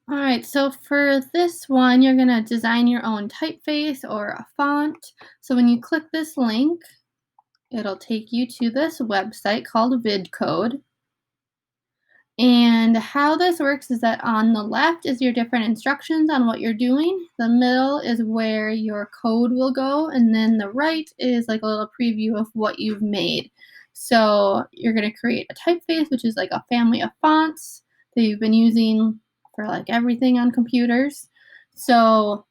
All right, so for this one, you're going to design your own typeface or a font. So when you click this link, it'll take you to this website called VidCode. And how this works is that on the left is your different instructions on what you're doing. The middle is where your code will go. And then the right is like a little preview of what you've made. So you're going to create a typeface, which is like a family of fonts that you've been using for like everything on computers. So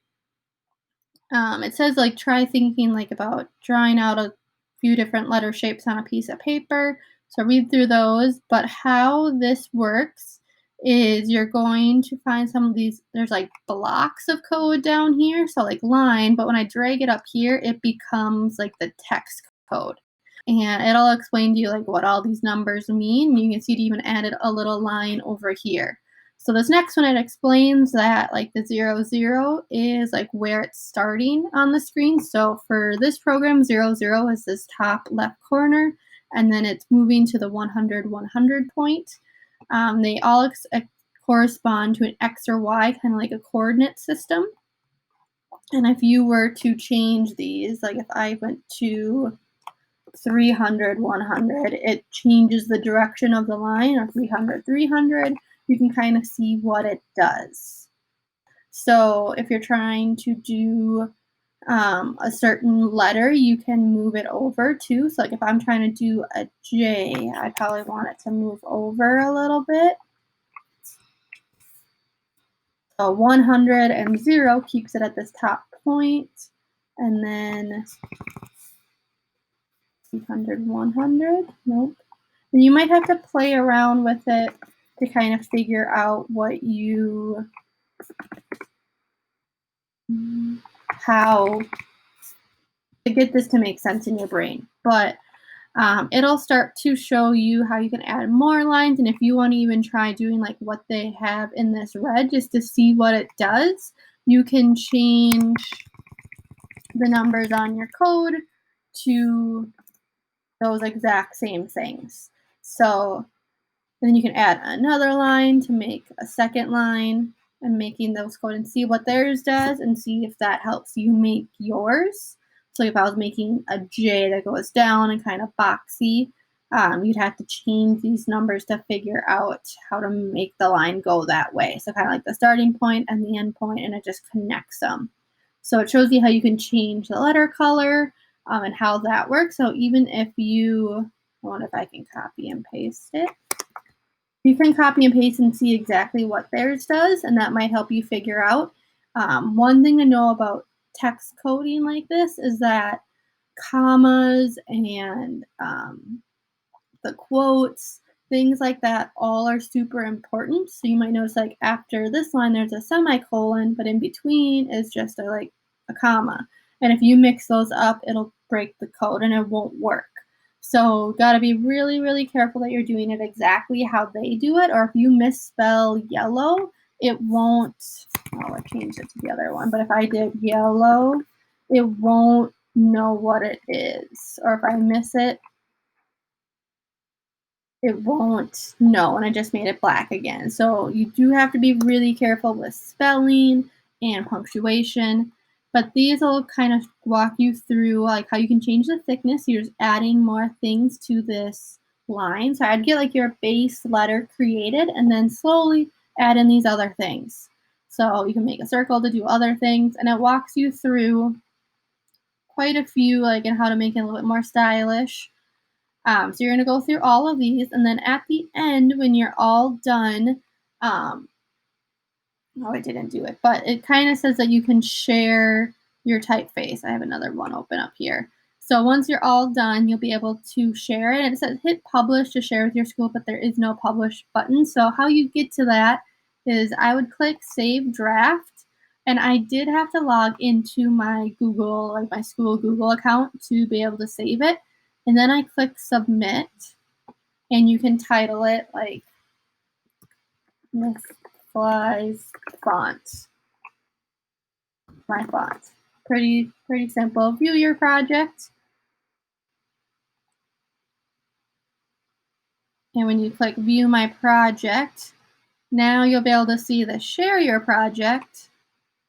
it says like try thinking like about drawing out a few different letter shapes on a piece of paper. So read through those. But how this works is you're going to find some of these, there's like blocks of code down here. So like line, but when I drag it up here, it becomes like the text code. And it'll explain to you like what all these numbers mean. You can see it even added a little line over here. So this next one, it explains that like the 00 is like where it's starting on the screen. So for this program, 00 is this top left corner, and then it's moving to the 100 point. They all correspond to an X or Y, kind of like a coordinate system. And if you were to change these, like if I went to 300, 100, it changes the direction of the line, or 300, 300. You can kind of see what it does. So if you're trying to do a certain letter, you can move it over too. So like if I'm trying to do a J, I probably want it to move over a little bit. So 100 and 0 keeps it at this top point, and then 200, 100, nope. And you might have to play around with it to kind of figure out how to get this to make sense in your brain. But it'll start to show you how you can add more lines. And if you want to even try doing like what they have in this red just to see what it does, you can change the numbers on your code to those exact same things. So then you can add another line to make a second line and making those code and see what theirs does and see if that helps you make yours. So if I was making a J that goes down and kind of boxy, you'd have to change these numbers to figure out how to make the line go that way. So kind of like the starting point and the end point, and it just connects them. So it shows you how you can change the letter color and how that works. So even if I wonder if I can copy and paste it. You can copy and paste and see exactly what theirs does, and that might help you figure out. One thing to know about text coding like this is that commas and the quotes, things like that, all are super important. So you might notice like after this line, there's a semicolon, but in between is just a comma. And if you mix those up, it'll break the code and it won't work. So got to be really, really careful that you're doing it exactly how they do it. Or if you misspell yellow, it won't, I changed it to the other one. But if I did yellow, it won't know what it is. Or if I miss it, it won't know, and I just made it black again. So you do have to be really careful with spelling and punctuation. But these will kind of walk you through like how you can change the thickness. You're just adding more things to this line. So I'd get like your base letter created and then slowly add in these other things. So you can make a circle to do other things, and it walks you through quite a few like and how to make it a little bit more stylish. So you're going to go through all of these, and then at the end, when you're all done, oh, I didn't do it, but it kind of says that you can share your typeface. I have another one open up here. So once you're all done, you'll be able to share it. And it says hit publish to share with your school, but there is no publish button. So how you get to that is I would click save draft. And I did have to log into my Google, like my school Google account to be able to save it. And then I click submit, and you can title it like Miss Fly's font. My font. Pretty simple. View your project. And when you click view my project, Now you'll be able to see the share your project,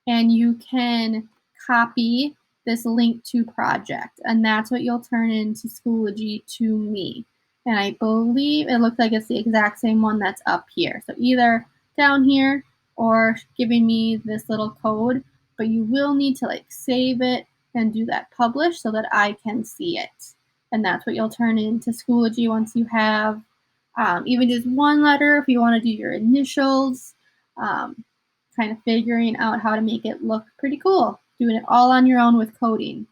and you can copy this link to project, and that's what you'll turn into Schoology to me. And I believe it looks like it's the exact same one that's up here. So either down here or giving me this little code, but you will need to like save it and do that publish so that I can see it. And that's what you'll turn into Schoology once you have even just one letter if you want to do your initials. Um, Kind of figuring out how to make it look pretty cool, doing it all on your own with coding.